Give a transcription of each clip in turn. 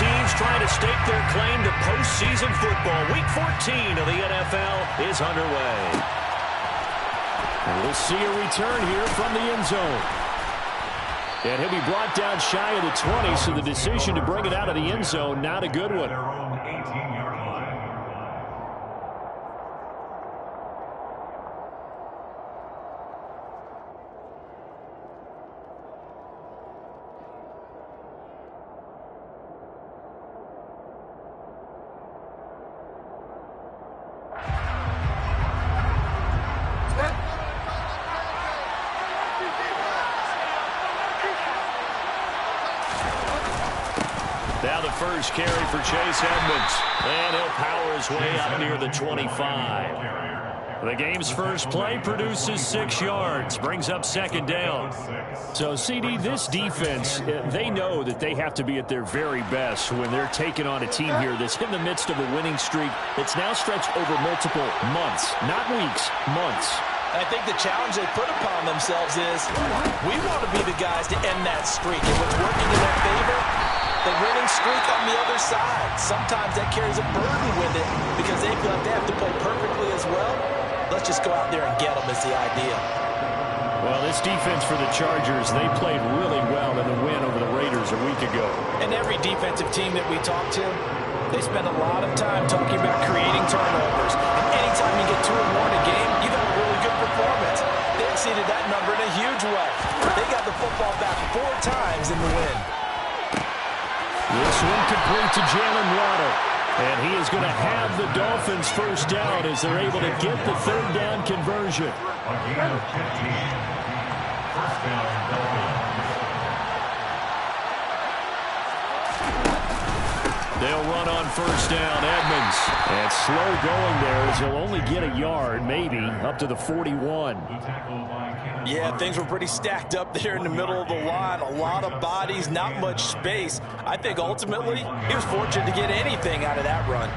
teams trying to stake their claim to postseason football. Week 14 of the NFL is underway. And we'll see a return here from the end zone. And he'll be brought down shy of the 20, so the decision to bring it out of the end zone, not a good one. Now the first carry for Chase Edmonds. And he'll power his way up near the 25. The game's first play produces 6 yards. Brings up second down. So, CD, this defense, they know that they have to be at their very best when they're taking on a team here that's in the midst of a winning streak that's now stretched over multiple months. Not weeks, months. I think the challenge they put upon themselves is we want to be the guys to end that streak. And what's working in their favor, the winning streak on the other side. Sometimes that carries a burden with it because they feel like they have to play perfectly as well. Let's just go out there and get them is the idea. Well, this defense for the Chargers, they played really well in the win over the Raiders a week ago. And every defensive team that we talk to, they spend a lot of time talking about creating turnovers. And anytime you get 2 or more in a game, you got a really good performance. They exceeded that number in a huge way. They got the football back 4 times in the win. This one complete to Jalen Waddle. And he is going to have the Dolphins first down as they're able to get the 3rd down conversion. They'll run on first down, Edmonds. And slow going there as he'll only get a yard, maybe, up to the 41. Yeah, things were pretty stacked up there in the middle of the line. A lot of bodies, not much space. I think ultimately he was fortunate to get anything out of that run.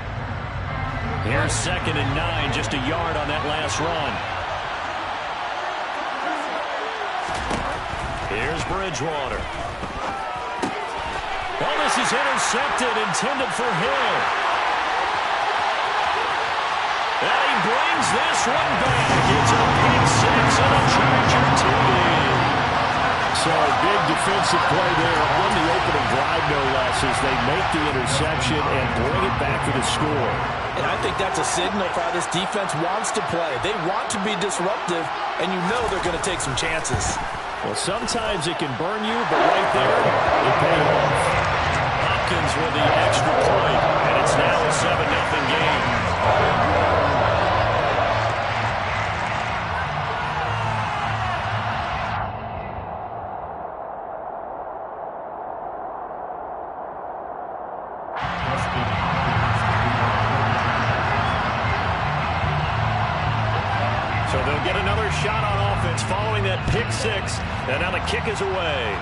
Here's 2nd and 9, just a yard on that last run. Here's Bridgewater. Oh, this is intercepted, intended for Hill. And he brings this one back. It's a pick 6 and a Charger TD. So a big defensive play there on the opening drive, no less, as they make the interception and bring it back for the score. And I think that's a signal for how this defense wants to play. They want to be disruptive, and you know they're going to take some chances. Well, sometimes it can burn you, but right there, it paid off. Hopkins with the extra point, and it's now a 7-0 game. So they'll get another shot on offense following that pick 6, and now the kick is away.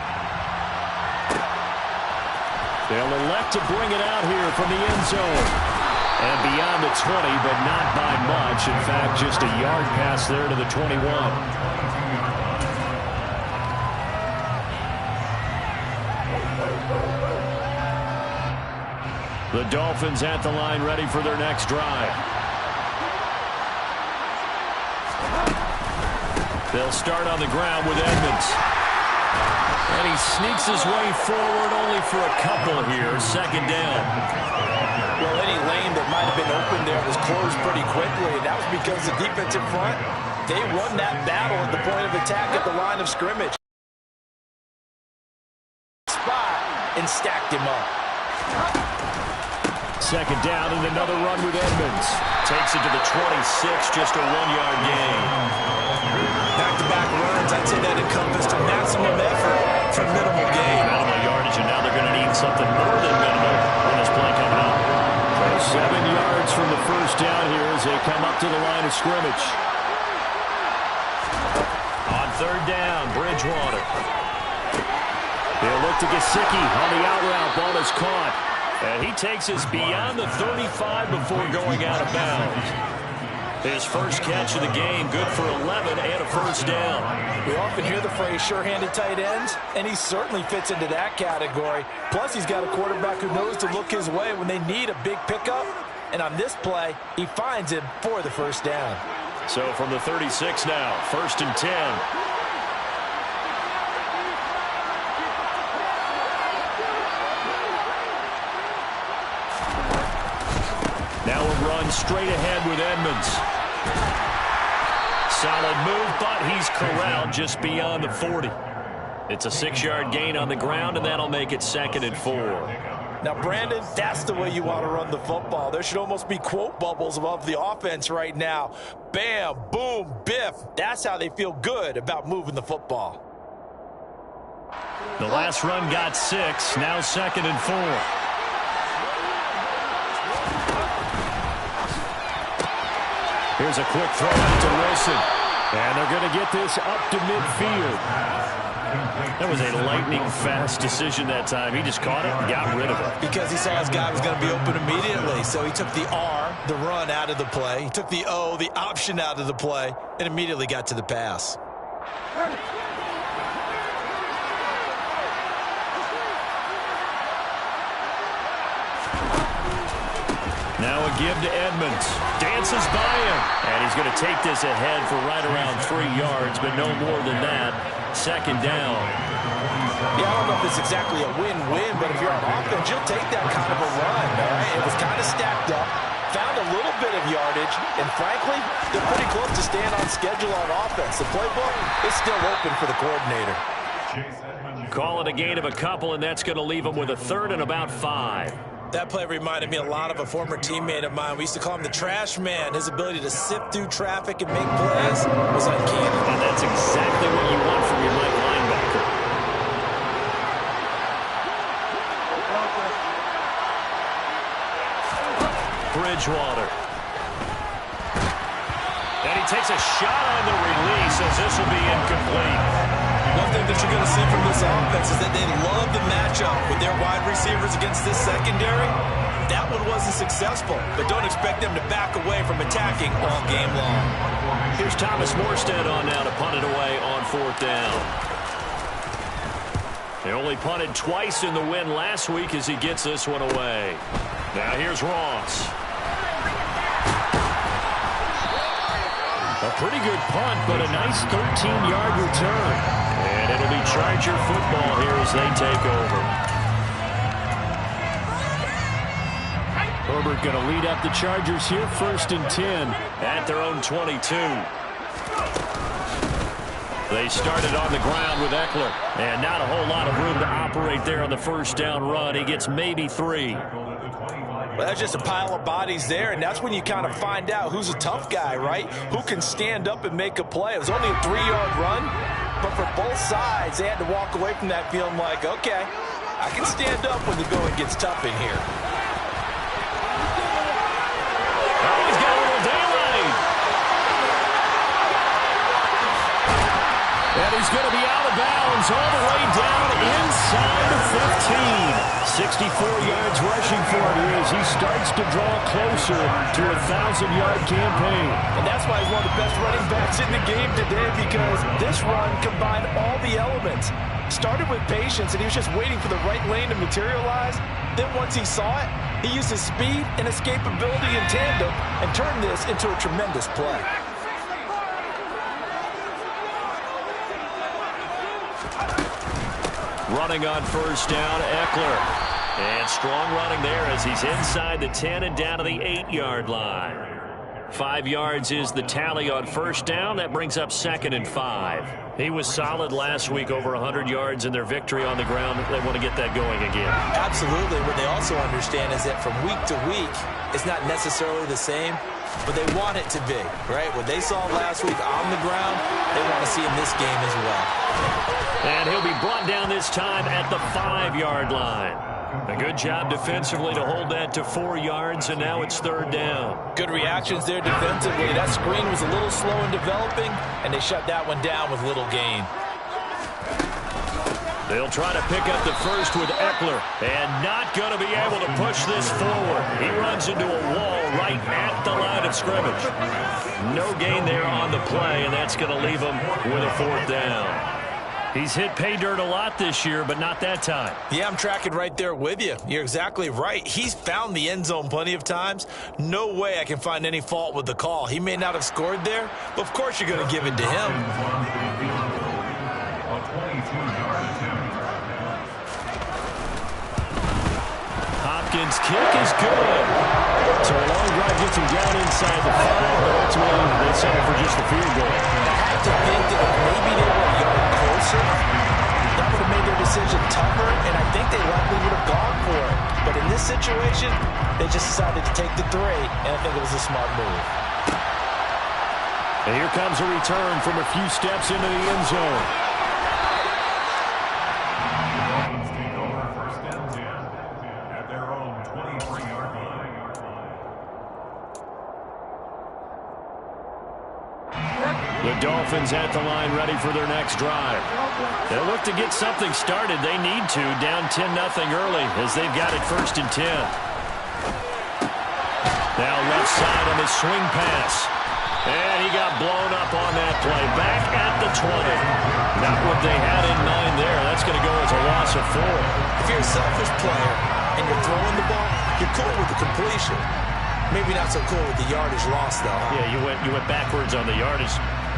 They'll elect to bring it out here from the end zone. And beyond the 20, but not by much. In fact, just a yard pass there to the 21. The Dolphins at the line ready for their next drive. They'll start on the ground with Edmonds. And he sneaks his way forward only for a couple here. 2nd down. Well, any lane that might have been open there was closed pretty quickly, and that was because the defensive front, they won that battle at the point of attack at the line of scrimmage. Spot and stacked him up. 2nd down and another run with Edmonds. Takes it to the 26, just a 1-yard gain. Back-to-back runs, I'd say that encompassed maximum effort for minimal gain. Minimal yardage, and now they're going to need something more than minimal on this play coming up. So 7 yards from the first down here as they come up to the line of scrimmage. On 3rd down, Bridgewater. They'll look to Gesicki on the out route. Ball is caught. And he takes us beyond the 35 before going out of bounds. His first catch of the game, good for 11 and a first down. We often hear the phrase sure-handed tight ends, and he certainly fits into that category. Plus, he's got a quarterback who knows to look his way when they need a big pickup. And on this play, he finds him for the first down. So from the 36 now, 1st and 10. Now a run straight ahead with Edmonds. Solid move, but he's corralled just beyond the 40. It's a 6-yard gain on the ground, and that'll make it 2nd and 4. Now, Brandon, that's the way you want to run the football. There should almost be quote bubbles above the offense right now. Bam, boom, biff. That's how they feel good about moving the football. The last run got 6, now 2nd and 4. Here's a quick throw out to Wilson. And they're going to get this up to midfield. That was a lightning-fast decision that time. He just caught it and got rid of it. Because he saw his guy was going to be open immediately. So he took the R, the run, out of the play. He took the O, the option, out of the play, and immediately got to the pass. Now a give to Edmonds. Dances by him. And he's going to take this ahead for right around 3 yards, but no more than that. 2nd down. Yeah, I don't know if it's exactly a win-win, but if you're on offense, you'll take that kind of a run, all right? It was kind of stacked up, found a little bit of yardage, and frankly, they're pretty close to staying on schedule on offense. The playbook is still open for the coordinator. Call it a gain of a couple, and that's going to leave him with a 3rd and about 5. That play reminded me a lot of a former teammate of mine. We used to call him the trash man. His ability to sift through traffic and make plays was uncanny. And that's exactly what you want from your right linebacker. Bridgewater. And he takes a shot on the release as this will be incomplete. One thing that you're going to see from this offense is that they love the matchup with their wide receivers against this secondary. That one wasn't successful, but don't expect them to back away from attacking all game long. Here's Thomas Morstead on now to punt it away on 4th down. They only punted twice in the win last week as he gets this one away. Now here's Ross. A pretty good punt, but a nice 13-yard return. And it'll be Charger football here as they take over. Herbert going to lead up the Chargers here, 1st and 10 at their own 22. They started on the ground with Eckler, and not a whole lot of room to operate there on the 1st down run. He gets maybe 3. Well, that's just a pile of bodies there, and that's when you kind of find out who's a tough guy, right? Who can stand up and make a play. It was only a 3-yard run, but for both sides, they had to walk away from that feeling like, okay, I can stand up when the going gets tough in here. Oh, he's got a little daylight. And he's going to be out of bounds all the way down inside the 15. 64 yards rushing for him here as he starts to draw closer to a 1,000-yard campaign. And that's why he's one of the best running backs in the game today, because this run combined all the elements. Started with patience, and he was just waiting for the right lane to materialize. Then once he saw it, he used his speed and escapability in tandem and turned this into a tremendous play. Running on 1st down, Eckler. And strong running there as he's inside the 10 and down to the 8-yard line. 5 yards is the tally on 1st down. That brings up 2nd and 5. He was solid last week, over 100 yards in their victory on the ground. They want to get that going again. Absolutely. What they also understand is that from week to week, it's not necessarily the same, but they want it to be, right? What they saw last week on the ground, they want to see in this game as well. And he'll be brought down this time at the 5-yard line. A good job defensively to hold that to 4 yards, and now it's 3rd down. Good reactions there defensively. That screen was a little slow in developing, and they shut that one down with little gain. They'll try to pick up the first with Eckler, and not going to be able to push this forward. He runs into a wall right at the line of scrimmage. No gain there on the play, and that's going to leave him with a 4th down. He's hit pay dirt a lot this year, but not that time. Yeah, I'm tracking right there with you. You're exactly right. He's found the end zone plenty of times. No way I can find any fault with the call. He may not have scored there, but of course you're going to give it to him. Hopkins' kick is good. So a long drive gets him down inside the 5, but ultimately they settle for just the field goal. I have to think that if maybe they were a yard closer, that would have made their decision tougher, and I think they likely would have gone for it. But in this situation, they just decided to take the 3, and I think it was a smart move. And here comes a return from a few steps into the end zone. The Dolphins at the line ready for their next drive. They'll look to get something started. They need to, down 10-0 early as they've got it 1st and 10. Now left side on the swing pass. And he got blown up on that play. Back at the 20. Not what they had in mind there. That's going to go as a loss of 4. If you're a selfish player and you're throwing the ball, you're cool with the completion. Maybe not so cool with the yardage loss, though. Huh? Yeah, you went backwards on the yardage.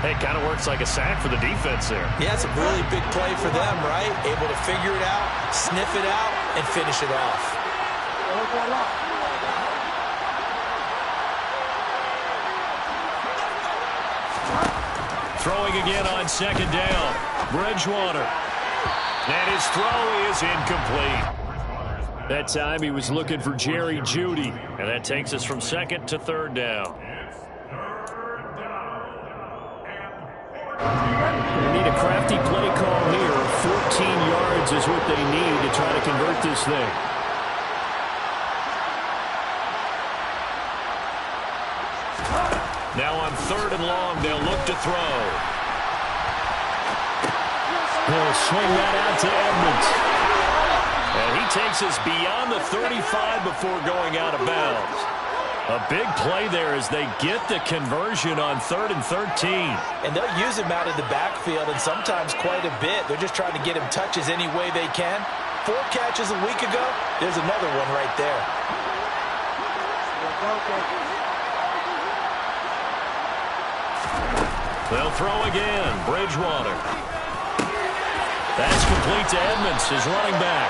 Hey, it kind of works like a sack for the defense there. Yeah, it's a really big play for them, right? Able to figure it out, sniff it out, and finish it off. Throwing again on 2nd down. Bridgewater. And his throw is incomplete. That time he was looking for Jerry Jeudy. And that takes us from 2nd to 3rd down. They need a crafty play call here. 14 yards is what they need to try to convert this thing. Now on 3rd and long, they'll look to throw. He'll swing that out to Edmonds. And he takes us beyond the 35 before going out of bounds. A big play there as they get the conversion on 3rd and 13. And they'll use him out of the backfield, and sometimes quite a bit. They're just trying to get him touches any way they can. 4 catches a week ago. There's another one right there. They'll throw again. Bridgewater. That's complete to Edmonds, his running back.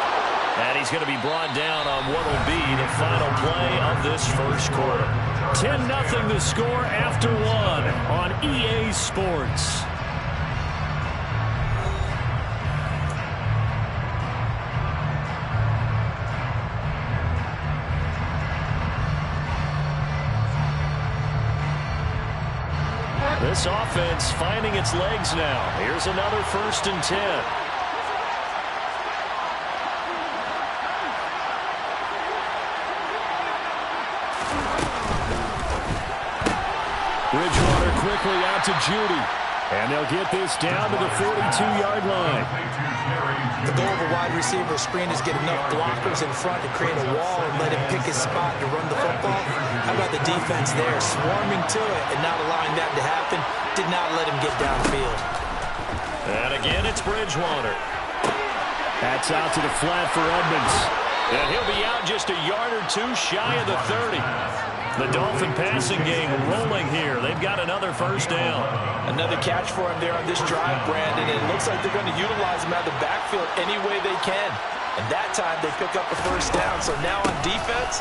And he's going to be brought down on what will be the final play of this first quarter. 10-0 the score after 1 on EA Sports. This offense finding its legs now. Here's another 1st and 10. Bridgewater quickly out to Jeudy. And they'll get this down to the 42-yard line. The goal of a wide receiver screen is get enough blockers in front to create a wall and let him pick his spot to run the football. How about the defense there, swarming to it and not allowing that to happen? Did not let him get downfield. And again, it's Bridgewater. That's out to the flat for Edmonds. And he'll be out just a yard or 2 shy of the 30. The Dolphin passing game rolling here. They've got another 1st down. Another catch for him there on this drive, Brandon. And it looks like they're going to utilize him out of the backfield any way they can. And that time they pick up a 1st down. So now on defense,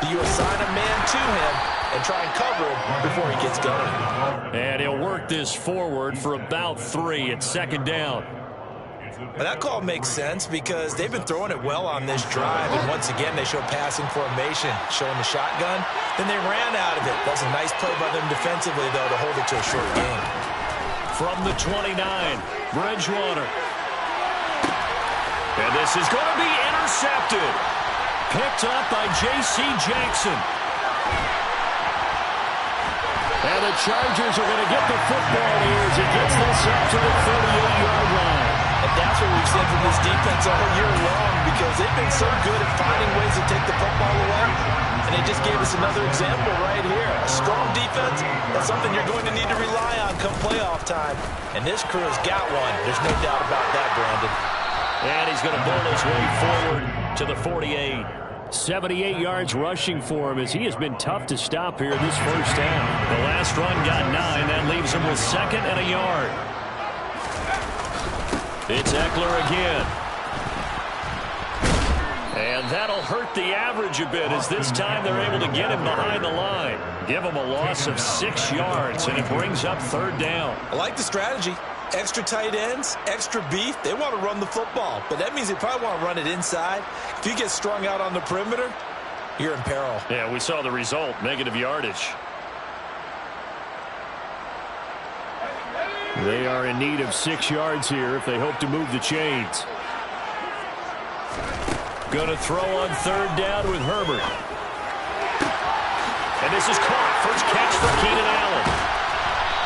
do you assign a man to him and try and cover him before he gets going? And he'll work this forward for about 3 at 2nd down. Well, that call makes sense because they've been throwing it well on this drive, and once again they show passing formation, showing the shotgun. Then they ran out of it. That's a nice play by them defensively, though, to hold it to a short game. From the 29, Bridgewater. And this is going to be intercepted. Picked up by J.C. Jackson. And the Chargers are going to get the football here as it gets this up to the 38-yard line. And That's what we've seen from this defense all year long, because they've been so good at finding ways to take the football away. And they just gave us another example right here. A strong defense, that's something you're going to need to rely on come playoff time. And this crew has got one. There's no doubt about that, Brandon. And he's going to bull his way forward to the 48. 78 yards rushing for him, as he has been tough to stop here this first half. The last run got 9. That leaves him with 2nd and a yard. It's Eckler again. And that'll hurt the average a bit, as this time they're able to get him behind the line. Give him a loss of 6 yards, and it brings up 3rd down. I like the strategy. Extra tight ends, extra beef. They want to run the football, but that means they probably want to run it inside. If you get strung out on the perimeter, you're in peril. Yeah, we saw the result, negative yardage. They are in need of 6 yards here if they hope to move the chains. Going to throw on 3rd down with Herbert. And this is caught. First catch for Keenan Allen.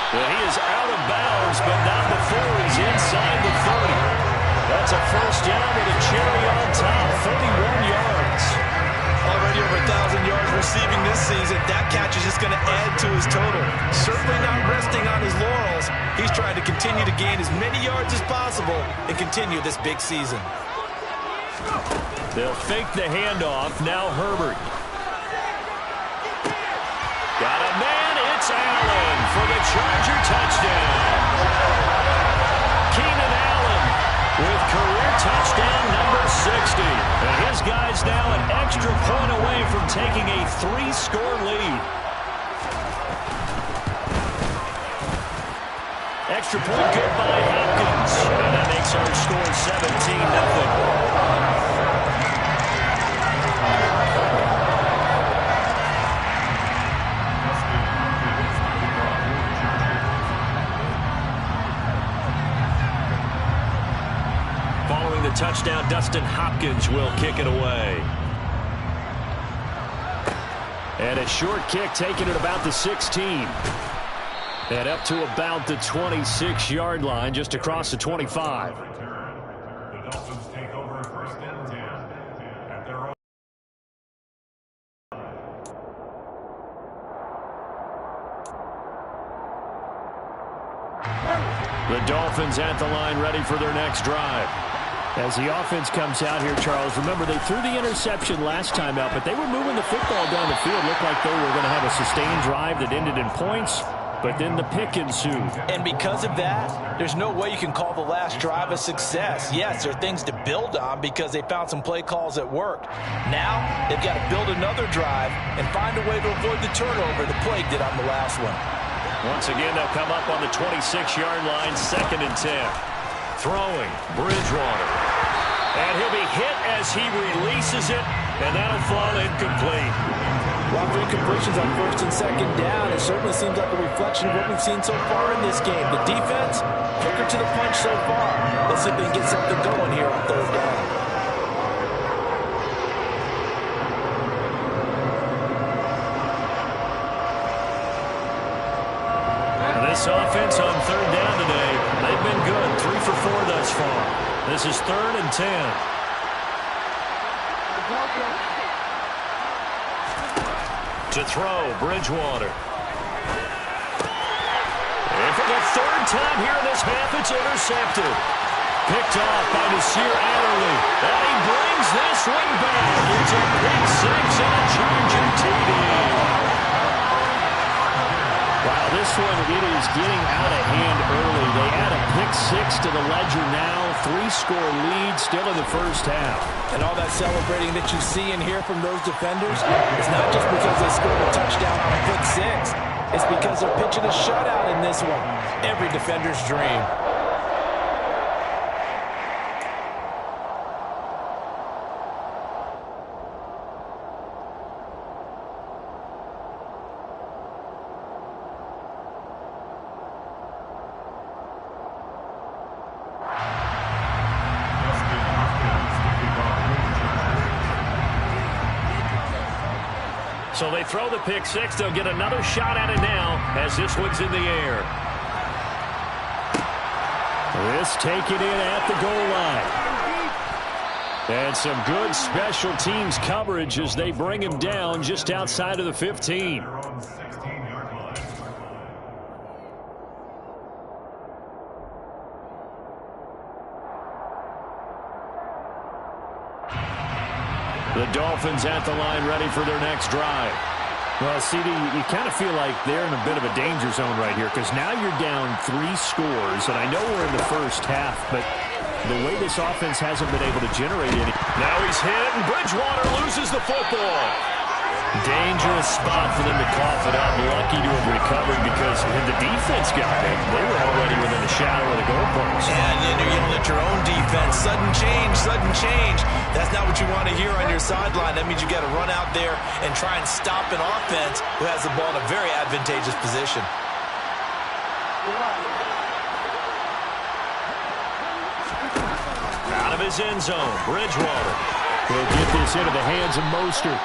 Well, he is out of bounds, but not before he's inside the 30. That's a first down with a cherry on top, 31 yards. Already over 1,000 yards receiving this season. That catch is just going to add to his total. Certainly not resting on his laurels. He's trying to continue to gain as many yards as possible and continue this big season. They'll fake the handoff. Now Herbert. Got a man. It's Allen for the Charger touchdown. Keenan Allen with career touchdown number 60. And his guy's now an extra point away from taking a 3-score lead. Extra point good by Hopkins. And that makes our score 17-0. Following the touchdown, Dustin Hopkins will kick it away. And a short kick taken at about the 16. And up to about the 26-yard line, just across the 25. The Dolphins take over 1st and 10 at their own. The Dolphins at the line, ready for their next drive. As the offense comes out here, Charles, remember they threw the interception last time out, but they were moving the football down the field. Looked like they were going to have a sustained drive that ended in points, but then the pick ensued. And because of that, there's no way you can call the last drive a success. Yes, there are things to build on because they found some play calls that worked. Now, they've got to build another drive and find a way to avoid the turnover the plague did on the last one. Once again, they'll come up on the 26-yard line, 2nd and 10. Throwing, Bridgewater. And he'll be hit as he releases it, and that'll fall incomplete. While 3 completions on 1st and 2nd down, it certainly seems like a reflection of what we've seen so far in this game. The defense, quicker to the punch so far. Let's see if they can get something going here on 3rd down. This offense on 3rd down today, they've been good. 3 for 4 thus far. This is 3rd and 10. To throw, Bridgewater. And for the 3rd time here in this half, it's intercepted. Picked off by Nasir Adderley. And he brings this one back. It's a pick 6 and a Charger TD. Wow, this one, it is getting out of hand early. They add a pick 6 to the ledger now. 3-score lead still in the first half. And all that celebrating that you see and hear from those defenders, it's not just because they scored a touchdown on a pick 6. It's because they're pitching a shutout in this one. Every defender's dream. So they throw the pick 6. They'll get another shot at it now as this one's in the air. This taken in at the goal line. And some good special teams coverage as they bring him down just outside of the 15. The Dolphins at the line ready for their next drive. Well, CD, you kind of feel like they're in a bit of a danger zone right here because now you're down 3 scores, and I know we're in the first half, but the way this offense hasn't been able to generate any. Now he's hit, and Bridgewater loses the football. Dangerous spot for them to cough it up. Lucky to have recovered because when the defense got it, they were already within a shadow of the goalpost. And then you're yelling at your own defense. Sudden change, sudden change. That's not what you want to hear on your sideline. That means you got to run out there and try and stop an offense who has the ball in a very advantageous position. Out of his end zone, Bridgewater will get this into the hands of Mostert.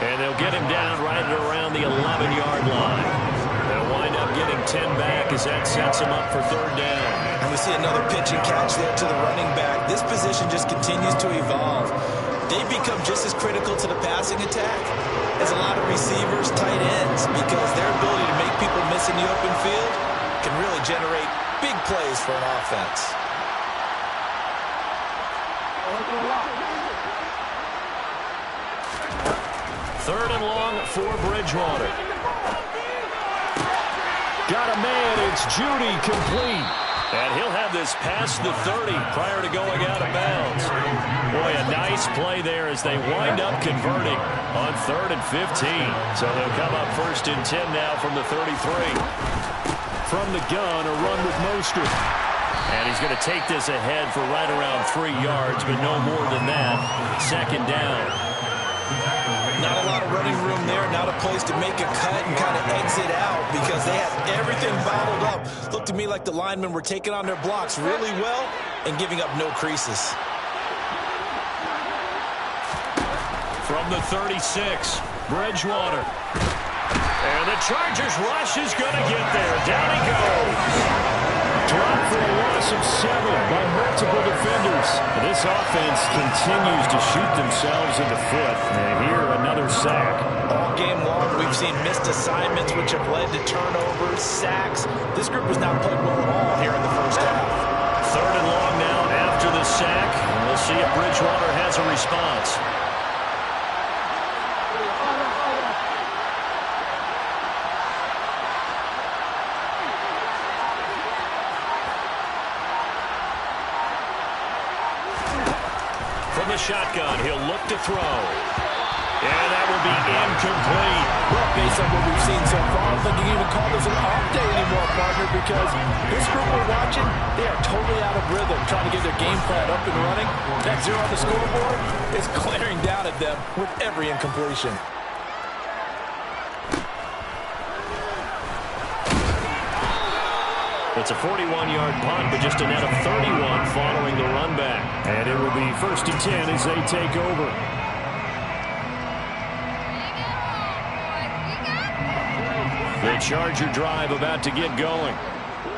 And they'll get him down right around the 11-yard line. They'll wind up getting 10 back as that sets him up for third down. And we see another pitch and catch there to the running back. This position just continues to evolve. They become just as critical to the passing attack as a lot of receivers, tight ends, because their ability to make people miss in the open field can really generate big plays for an offense. Third and long for Bridgewater. Got a man, it's Judy, complete. And he'll have this past the 30 prior to going out of bounds. Boy, a nice play there as they wind up converting on 3rd and 15. So they'll come up 1st and 10 now from the 33. From the gun, a run with Mostert. And he's going to take this ahead for right around 3 yards, but no more than that. 2nd down. Not a lot of running room there, not a place to make a cut and kind of exit out because they have everything bottled up. Looked to me like the linemen were taking on their blocks really well and giving up no creases. From the 36, Bridgewater. And the Chargers rush is going to get there. Down he goes. Dropped for a loss of 7 by multiple defenders. This offense continues to shoot themselves in the foot. And here, another sack. All game long, we've seen missed assignments, which have led to turnovers, sacks. This group has not played well at all here in the first half. 3rd and long now after the sack. And we'll see if Bridgewater has a response. The shotgun, he'll look to throw. And that will be incomplete. Well, based on what we've seen so far, I don't think you can even call this an off day anymore, partner, because this group we're watching, they are totally out of rhythm, trying to get their game plan up and running. That 0 on the scoreboard is glaring down at them with every incompletion. It's a 41-yard punt, but just a net of 31 following the run back. And it will be 1st and 10 as they take over. The Charger drive about to get going.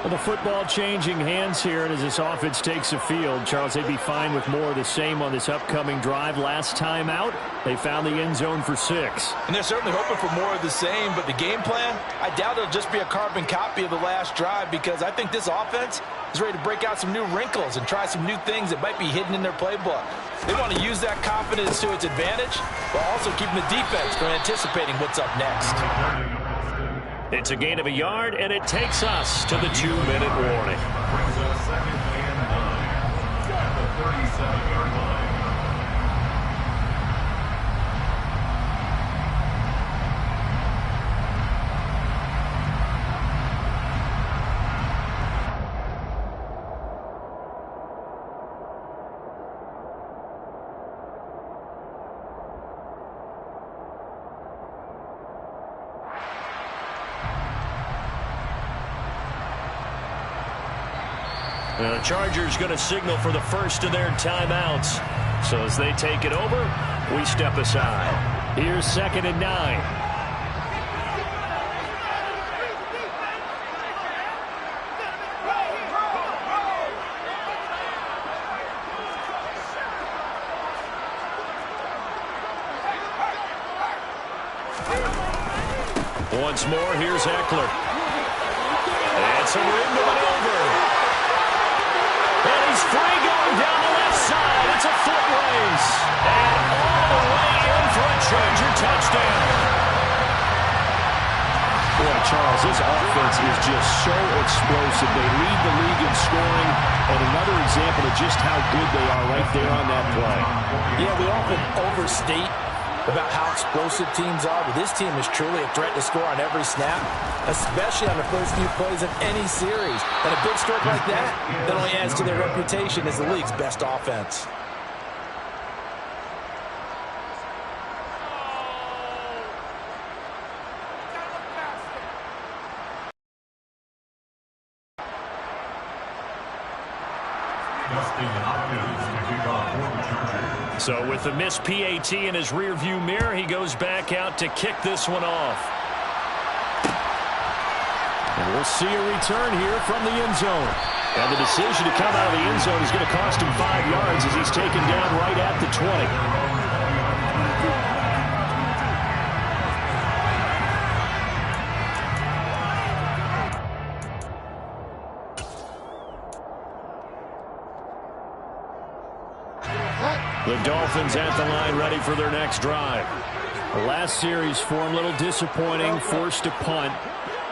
Well, the football changing hands here, and as this offense takes the field, Charles, they'd be fine with more of the same on this upcoming drive. Last time out, they found the end zone for 6. And they're certainly hoping for more of the same, but the game plan, I doubt it'll just be a carbon copy of the last drive because I think this offense is ready to break out some new wrinkles and try some new things that might be hidden in their playbook. They want to use that confidence to its advantage, while also keeping the defense from anticipating what's up next. It's a gain of a yard, and it takes us to the 2-minute warning. Brings us 2nd and 9 at the 37-yard line. The Chargers going to signal for the first of their timeouts. So as they take it over, we step aside. Here's 2nd and 9. Once more, here's Eckler. And some room to maneuver. And he's free going down the left side. It's a foot race. And all the way in for a Charger touchdown. Boy, Charles, this offense is just so explosive. They lead the league in scoring, and another example of just how good they are right there on that play. Yeah, we often overstate about how explosive teams are, but this team is truly a threat to score on every snap, especially on the first few plays of any series. And a big stroke like that only adds to their reputation as the league's best offense. So with the missed PAT in his rearview mirror, he goes back out to kick this one off. And we'll see a return here from the end zone. And the decision to come out of the end zone is going to cost him 5 yards as he's taken down right at the 20. The Dolphins at the line, ready for their next drive. The last series for him, a little disappointing, forced to punt.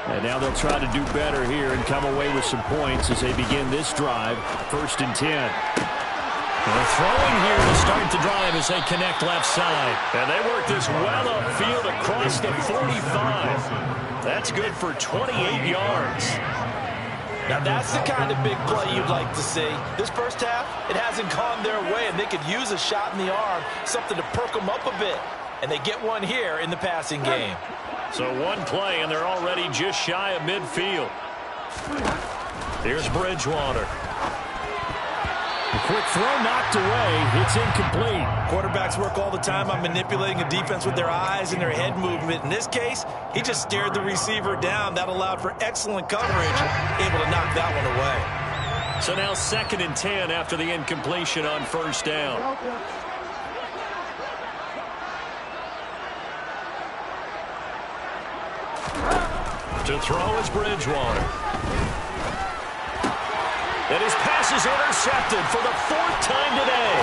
And now they'll try to do better here and come away with some points as they begin this drive. 1st and 10. They're throwing here to start the drive as they connect left side. And they work this well upfield across the 45. That's good for 28 yards. Now that's the kind of big play you'd like to see. This first half, it hasn't gone their way, and they could use a shot in the arm, something to perk them up a bit. And they get one here in the passing game. So one play, and they're already just shy of midfield. Here's Bridgewater. A quick throw knocked away. It's incomplete. Quarterbacks work all the time on manipulating a defense with their eyes and their head movement. In this case, he just stared the receiver down. That allowed for excellent coverage, able to knock that one away. So now 2nd and 10 after the incompletion on 1st down. To throw is Bridgewater. And his pass is intercepted for the 4th time today.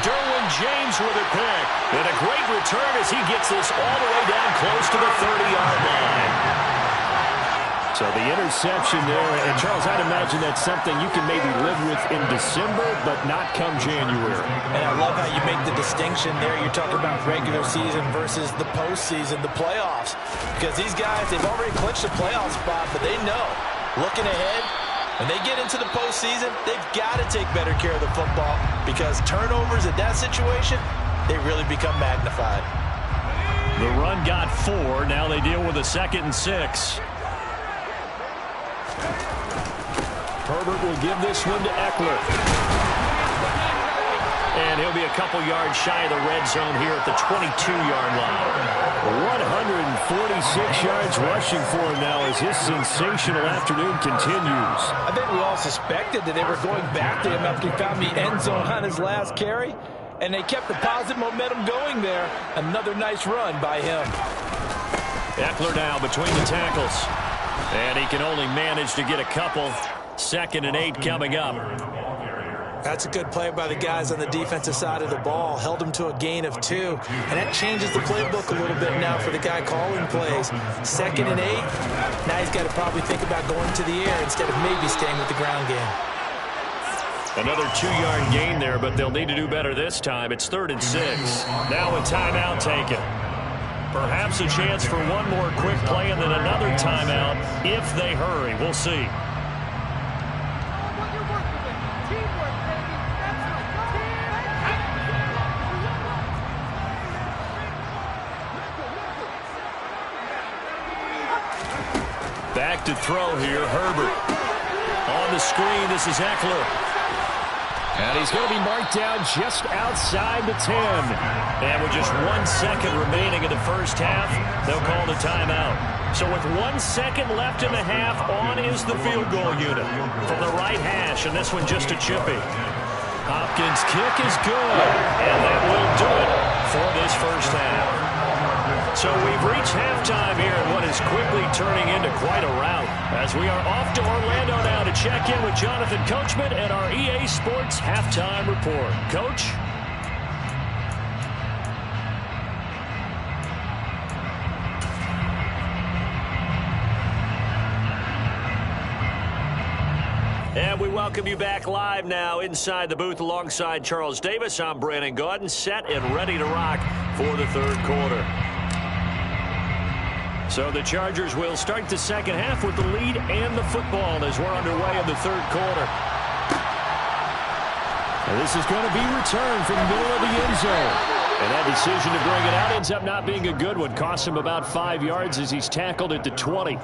Derwin James with a pick. And a great return as he gets this all the way down close to the 30-yard line. So the interception there, and Charles, I'd imagine that's something you can maybe live with in December, but not come January. And I love how you make the distinction there. You're talking about regular season versus the postseason, the playoffs. Because these guys, they've already clinched a playoff spot, but they know, looking ahead, when they get into the postseason, they've got to take better care of the football because turnovers in that situation, they really become magnified. The run got 4. Now they deal with a 2nd and 6. Herbert will give this one to Eckler. And he'll be a couple yards shy of the red zone here at the 22-yard line. 146 yards rushing for him now as his sensational afternoon continues. I think we all suspected that they were going back to him after he found the end zone on his last carry, and they kept the positive momentum going there. Another nice run by him. Eckler now between the tackles. And he can only manage to get a couple. 2nd and 8 coming up. That's a good play by the guys on the defensive side of the ball. Held them to a gain of 2. And that changes the playbook a little bit now for the guy calling plays. 2nd and 8. Now he's got to probably think about going to the air instead of maybe staying with the ground game. Another 2-yard gain there, but they'll need to do better this time. It's 3rd and 6. Now a timeout taken. Perhaps a chance for one more quick play and then another timeout if they hurry. We'll see. Back to throw here, Herbert. On the screen, this is Eckler. And he's going to be marked down just outside the 10. And with just 1 second remaining in the first half, they'll call the timeout. So with 1 second left in the half, on is the field goal unit from the right hash, and this one just a chippy. Hopkins' kick is good, and that will do it for this first half. So we've reached halftime here in what is quickly turning into quite a rout, as we are off to Orlando now to check in with Jonathan Coachman and our EA Sports Halftime Report. Coach? And we welcome you back live now inside the booth alongside Charles Davis. I'm Brandon Gaudin, set and ready to rock for the third quarter. So the Chargers will start the second half with the lead and the football as we're underway in the third quarter. And this is going to be returned from the middle of the end zone. And that decision to bring it out ends up not being a good one. Costs him about 5 yards as he's tackled at the 20.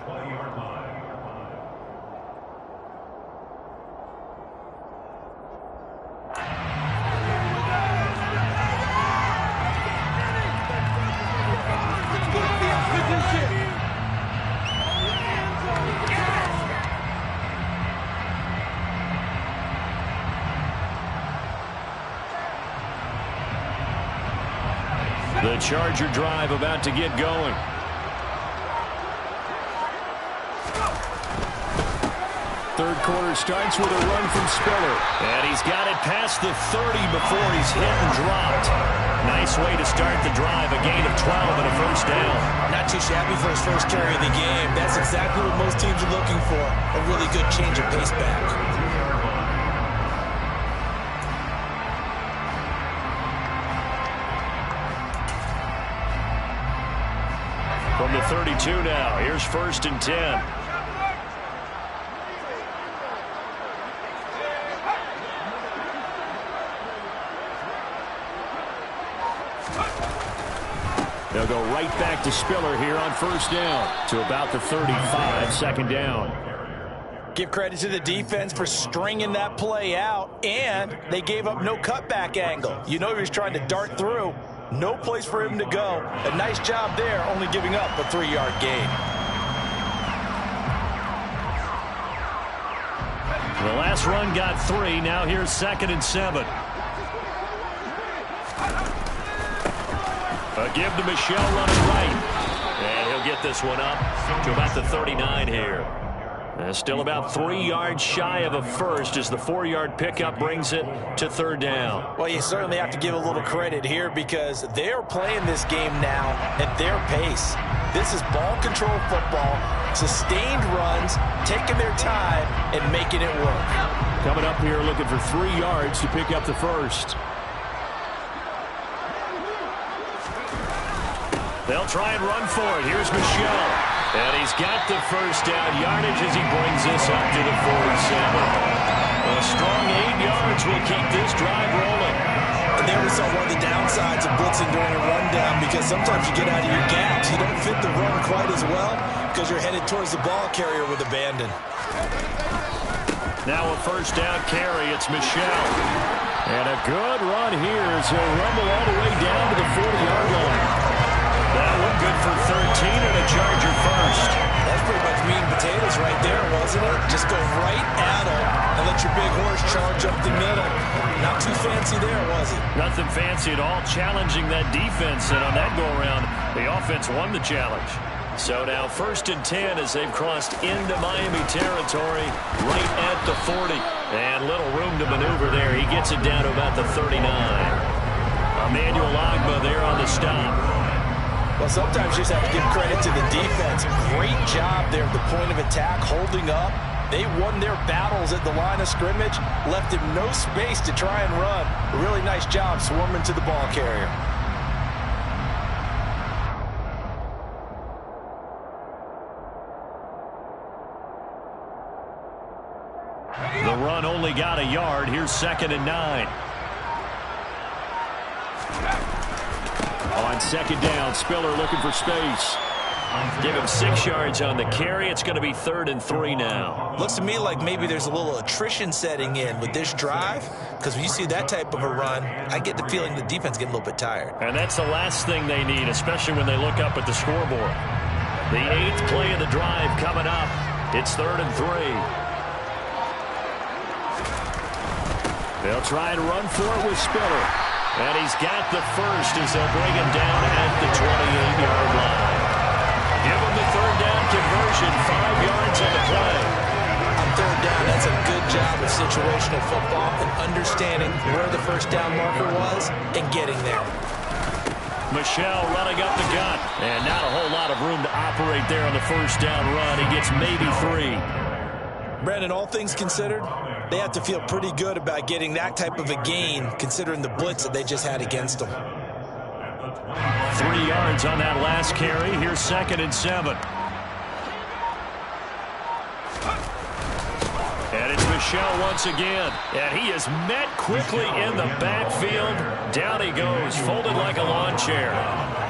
The Charger drive about to get going. Third quarter starts with a run from Spiller. And he's got it past the 30 before he's hit and dropped. Nice way to start the drive. A gain of 12 and a first down. Not too shabby for his first carry of the game. That's exactly what most teams are looking for. A really good change of pace back. From the 32 now, here's 1st and 10. They'll go right back to Spiller here on 1st down to about the 35, 2nd down. Give credit to the defense for stringing that play out, and they gave up no cutback angle. You know he was trying to dart through. No place for him to go. A nice job there, only giving up a 3-yard gain. The last run got 3. Now here's 2nd and 7. A give to Michelle running right. And he'll get this one up to about the 39 here. Still about 3 yards shy of a first as the 4-yard pickup brings it to 3rd down. Well, you certainly have to give a little credit here because they're playing this game now at their pace. This is ball control football, sustained runs, taking their time and making it work. Coming up here looking for 3 yards to pick up the first. They'll try and run for it. Here's Michelle. And he's got the first down yardage as he brings this up to the 47. A strong 8 yards will keep this drive rolling. And there we saw one of the downsides of blitzing during a rundown because sometimes you get out of your gaps. You don't fit the run quite as well because you're headed towards the ball carrier with abandon. Now a 1st down carry. It's Michelle. And a good run here as he'll rumble all the way down to the 40-yard line. That one good for 13 and a Charger first. That's pretty much meat and potatoes right there, wasn't it? Just go right at him and let your big horse charge up the middle. Not too fancy there, was it? Nothing fancy at all, challenging that defense. And on that go-around, the offense won the challenge. So now 1st and 10 as they've crossed into Miami territory right at the 40. And little room to maneuver there. He gets it down to about the 39. Emmanuel Ogbah there on the stop. Well, sometimes you just have to give credit to the defense. Great job there at the point of attack, holding up. They won their battles at the line of scrimmage, left him no space to try and run. A really nice job swarming to the ball carrier. The run only got a yard. Here's 2nd and 9. On 2nd down, Spiller looking for space. Give him 6 yards on the carry. It's going to be 3rd and 3 now. Looks to me like maybe there's a little attrition setting in with this drive, because when you see that type of a run, I get the feeling the defense getting a little bit tired. And that's the last thing they need, especially when they look up at the scoreboard. The 8th play of the drive coming up. It's 3rd and 3. They'll try and run for it with Spiller. And he's got the first as they'll bring him down at the 28-yard line. Give him the third down conversion, 5 yards on the play. On third down, that's a good job of situational football and understanding where the first down marker was and getting there. Michel running up the gut, and not a whole lot of room to operate there on the first down run. He gets maybe 3. Brandon, all things considered, they have to feel pretty good about getting that type of a gain considering the blitz that they just had against them. 3 yards on that last carry. Here's 2nd and 7. And it's Michel once again. And he is met quickly in the backfield. Down he goes, folded like a lawn chair.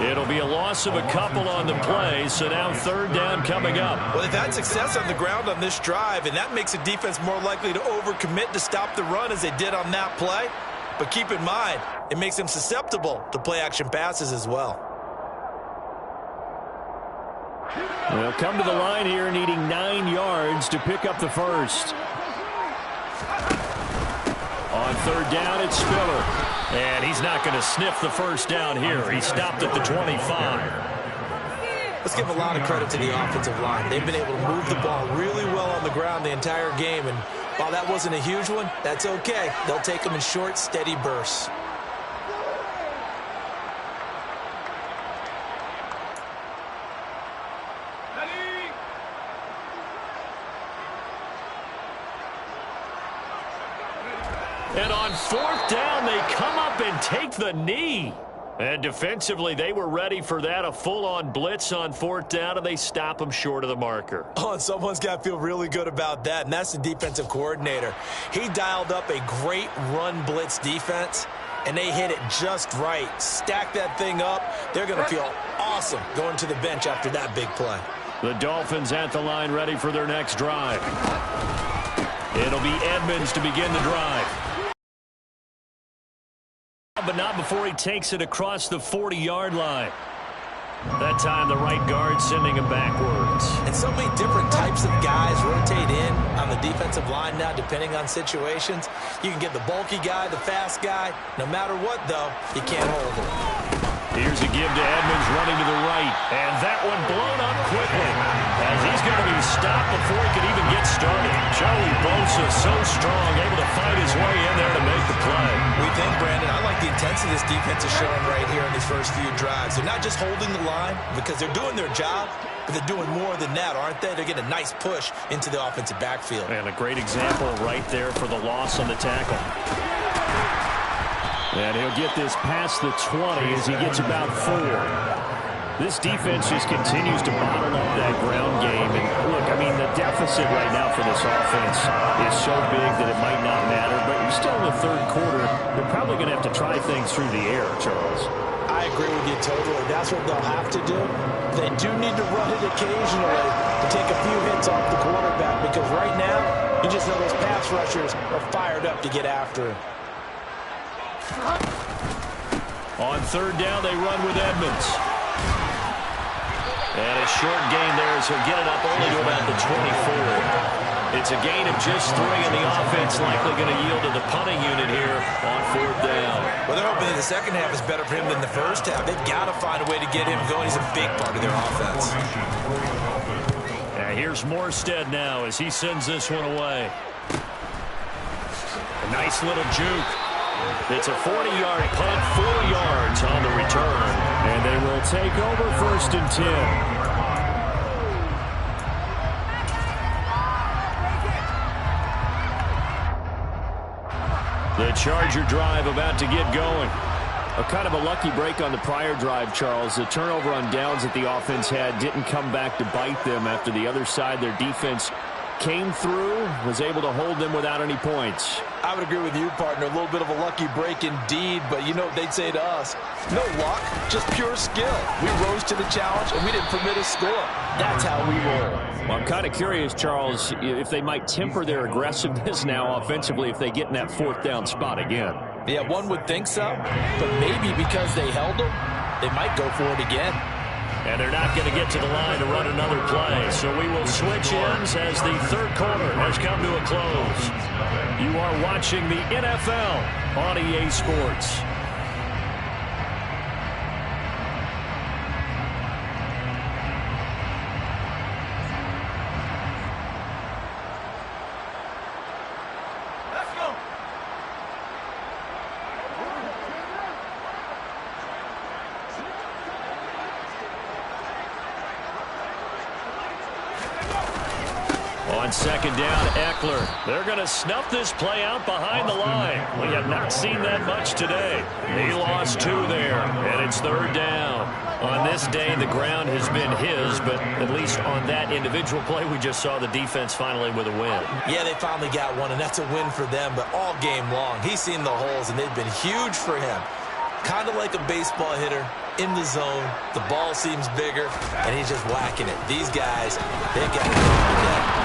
It'll be a loss of a couple on the play, so now third down coming up. Well, they've had success on the ground on this drive, and that makes the defense more likely to overcommit to stop the run as they did on that play. But keep in mind, it makes them susceptible to play-action passes as well. They'll come to the line here needing 9 yards to pick up the first. On third down, it's Spiller. And he's not going to sniff the first down here. He stopped at the 25. Let's give a lot of credit to the offensive line. They've been able to move the ball really well on the ground the entire game. And while that wasn't a huge one, that's okay. They'll take them in short, steady bursts. And on fourth down, they come up and take the knee. And defensively, they were ready for that, a full-on blitz on fourth down, and they stop them short of the marker. Oh, and someone's got to feel really good about that, and that's the defensive coordinator. He dialed up a great run blitz defense, and they hit it just right. Stack that thing up. They're going to feel awesome going to the bench after that big play. The Dolphins at the line ready for their next drive. It'll be Edmonds to begin the drive. But not before he takes it across the 40-yard line. That time, the right guard sending him backwards. And so many different types of guys rotate in on the defensive line now, depending on situations. You can get the bulky guy, the fast guy. No matter what, though, you can't hold him. Here's a give to Edmonds running to the right. And that one blown up quickly as he's going to be stopped before he could even get started. Joey Bosa so strong, able to fight his way in there to make the play. We think, Brandon, I like the intensity this defense is showing right here in these first few drives. They're not just holding the line because they're doing their job, but they're doing more than that, aren't they? They're getting a nice push into the offensive backfield. And a great example right there for the loss on the tackle. And he'll get this past the 20 as he gets about 4. This defense just continues to bottle up that ground game. And look, I mean, the deficit right now for this offense is so big that it might not matter. But you're still in the third quarter. They're probably going to have to try things through the air, Charles. I agree with you totally. That's what they'll have to do. They do need to run it occasionally to take a few hits off the quarterback, because right now, you just know those pass rushers are fired up to get after him. On third down, they run with Edmonds. And a short gain there as he'll get it up only to about the 24. It's a gain of just 3, and the offense likely going to yield to the punting unit here on fourth down. Well, they're hoping that the second half is better for him than the first half. They've got to find a way to get him going. He's a big part of their offense. And here's Morstead now as he sends this one away. A nice little juke. It's a 40-yard punt, 4 yards on the return. And they will take over first and 10. The Charger drive about to get going. A kind of a lucky break on the prior drive, Charles. The turnover on downs that the offense had didn't come back to bite them after the other side. Their defense came through, was able to hold them without any points. I would agree with you, partner. A little bit of a lucky break indeed, but you know what they'd say to us? No luck, just pure skill. We rose to the challenge, and we didn't permit a score. That's how we roll. Well, I'm kind of curious, Charles, if they might temper their aggressiveness now offensively if they get in that fourth down spot again. Yeah, one would think so, but maybe because they held them, they might go for it again. And they're not going to get to the line to run another play. So we will switch ends as the third quarter has come to a close. You are watching the NFL on EA Sports. On second down, Eckler. They're going to snuff this play out behind the line. We have not seen that much today. He lost 2 there, and it's third down. On this day, the ground has been his, but at least on that individual play, we just saw the defense finally with a win. Yeah, they finally got one, and that's a win for them, but all game long, he's seen the holes, and they've been huge for him. Kind of like a baseball hitter in the zone. The ball seems bigger, and he's just whacking it. These guys, they've got it today.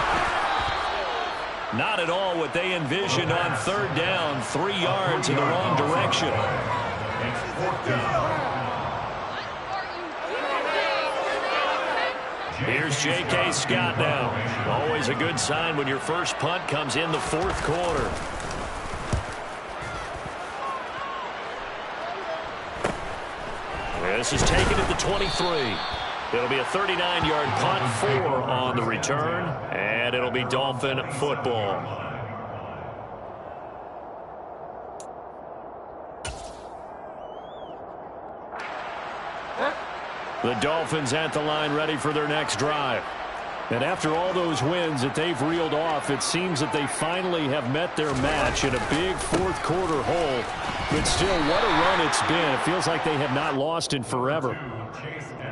Not at all what they envisioned on third down. 3 yards in the wrong direction. Here's J.K. Scott now. Always a good sign when your first punt comes in the fourth quarter. This is taken at the 23. It'll be a 39-yard punt, 4 on the return, and it'll be Dolphin football. The Dolphins at the line ready for their next drive. And after all those wins that they've reeled off, it seems that they finally have met their match in a big fourth quarter hole. But still, what a run it's been. It feels like they have not lost in forever.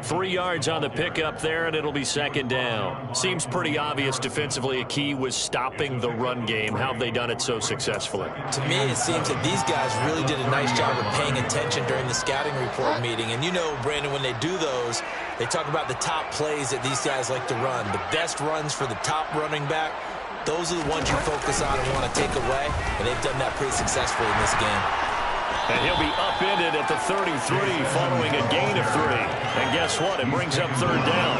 3 yards on the pickup there, and it'll be second down. Seems pretty obvious defensively a key was stopping the run game. How have they done it so successfully? To me, it seems that these guys really did a nice job of paying attention during the scouting report meeting. And you know, Brandon, when they do those, they talk about the top plays that these guys like to run. The best runs for the top running back, those are the ones you focus on and want to take away. And they've done that pretty successfully in this game. And he'll be upended at the 33 following a gain of 3. And guess what? It brings up third down.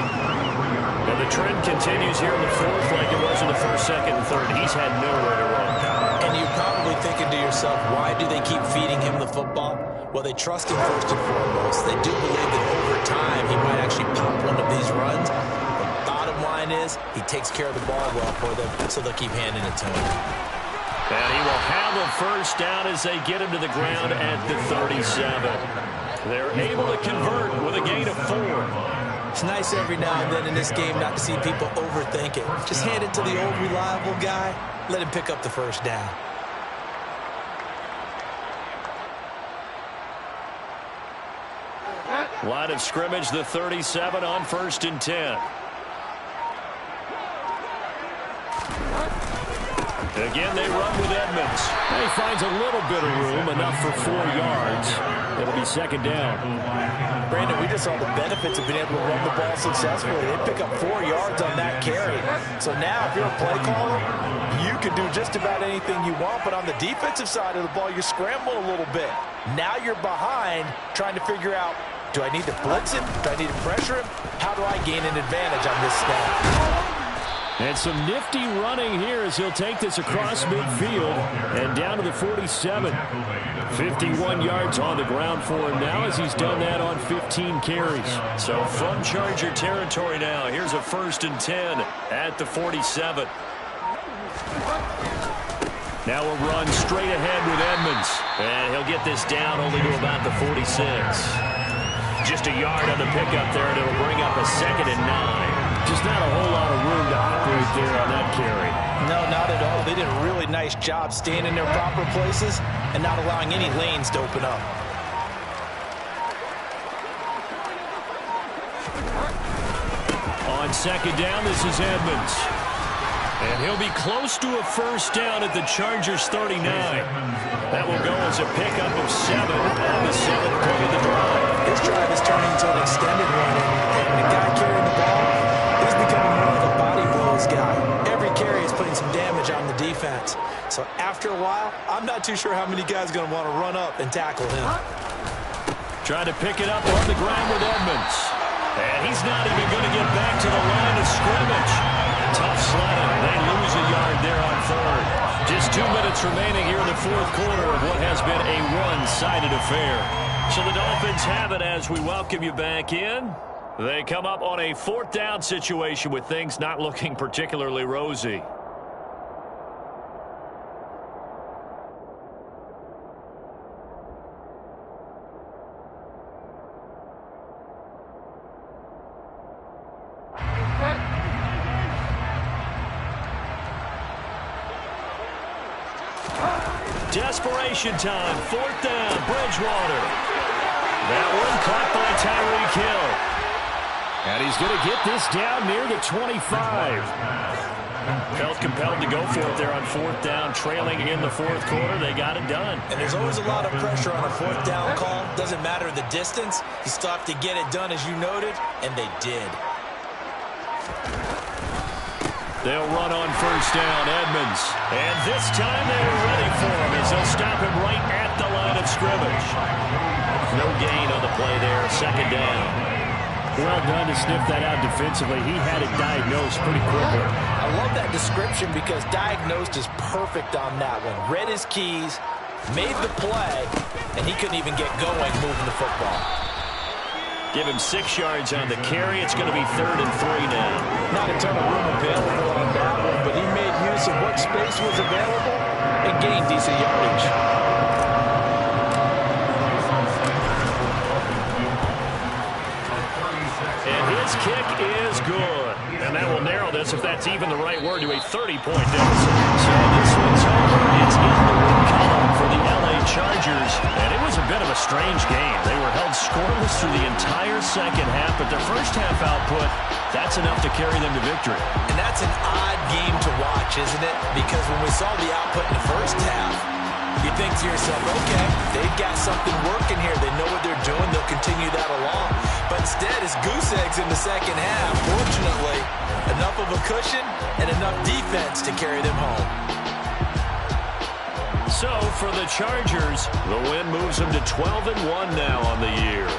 And the trend continues here in the fourth like it was in the first, second, and third. He's had nowhere to run. And you're probably thinking to yourself, why do they keep feeding him the football? Well, they trust him first and foremost. They do believe that over time he might actually pop one of these runs. The bottom line is he takes care of the ball well for them, so they'll keep handing it to him. And he will have a first down as they get him to the ground at the 37. They're able to convert with a gain of 4. It's nice every now and then in this game not to see people overthink it. Just hand it to the old reliable guy. Let him pick up the first down. Line of scrimmage, the 37 on 1st and 10. Again, they run with Edmonds. He finds a little bit of room, enough for 4 yards. It'll be second down. Brandon, we just saw the benefits of being able to run the ball successfully. They pick up 4 yards on that carry. So now, if you're a play caller, you can do just about anything you want. But on the defensive side of the ball, you scramble a little bit. Now you're behind, trying to figure out, do I need to blitz him? Do I need to pressure him? How do I gain an advantage on this snap? And some nifty running here as he'll take this across midfield and down to the 47. 51 yards on the ground for him now as he's done that on 15 carries. So from Charger territory now, here's a 1st and 10 at the 47. Now a run straight ahead with Edmonds. And he'll get this down only to about the 46. Just a yard on the pickup there, and it'll bring up a 2nd and 9. Just not a whole lot of room to operate there on that carry. No, not at all. They did a really nice job staying in their proper places and not allowing any lanes to open up. On second down, this is Edmonds. And he'll be close to a first down at the Chargers 39. That will go as a pickup of 7 on the 7th play of the drive. This drive is turning into an extended run, and the guy carrying the ball, he's becoming more of a body blows guy. Every carry is putting some damage on the defense. So after a while, I'm not too sure how many guys are going to want to run up and tackle him. Trying to pick it up on the ground with Edmonds. And he's not even going to get back to the line of scrimmage. Tough sledding. They lose a yard there on 3rd. Just 2 minutes remaining here in the fourth quarter of what has been a one-sided affair. So the Dolphins have it as we welcome you back in. They come up on a 4th down situation with things not looking particularly rosy. desperation time. 4th down, Bridgewater. That one caught by Tyreek Hill. And he's going to get this down near the 25. Felt compelled to go for it there on 4th down, trailing in the 4th quarter. They got it done. And there's always a lot of pressure on a 4th down call. Doesn't matter the distance. You still have to get it done, as you noted, and they did. They'll run on 1st down, Edmonds. And this time they were ready for him as they'll stop him right at the line of scrimmage. No gain on the play there, 2nd down. Well done to sniff that out defensively. He had it diagnosed pretty quickly. I love that description because diagnosed is perfect on that one. Read his keys, made the play, and he couldn't even get going moving the football. Give him 6 yards on the carry. It's going to be 3rd and 3 now. Not a ton of room available on that one, but he made use of what space was available and gained decent yardage. And his kick is good. And that will narrow this, if that's even the right word, to a 30-point deficit. So this one's over. It's in the win column for the LA Chargers. And it was a bit of a strange game. They were held scoreless through the entire second half, but their first half output, that's enough to carry them to victory. And that's an odd game to watch, isn't it? Because when we saw the output in the first half, you think to yourself, okay, they've got something working here. They know what they're doing. They'll continue that along. But instead, it's goose eggs in the second half. Fortunately, enough of a cushion and enough defense to carry them home. So for the Chargers, the win moves them to 12-1 now on the year.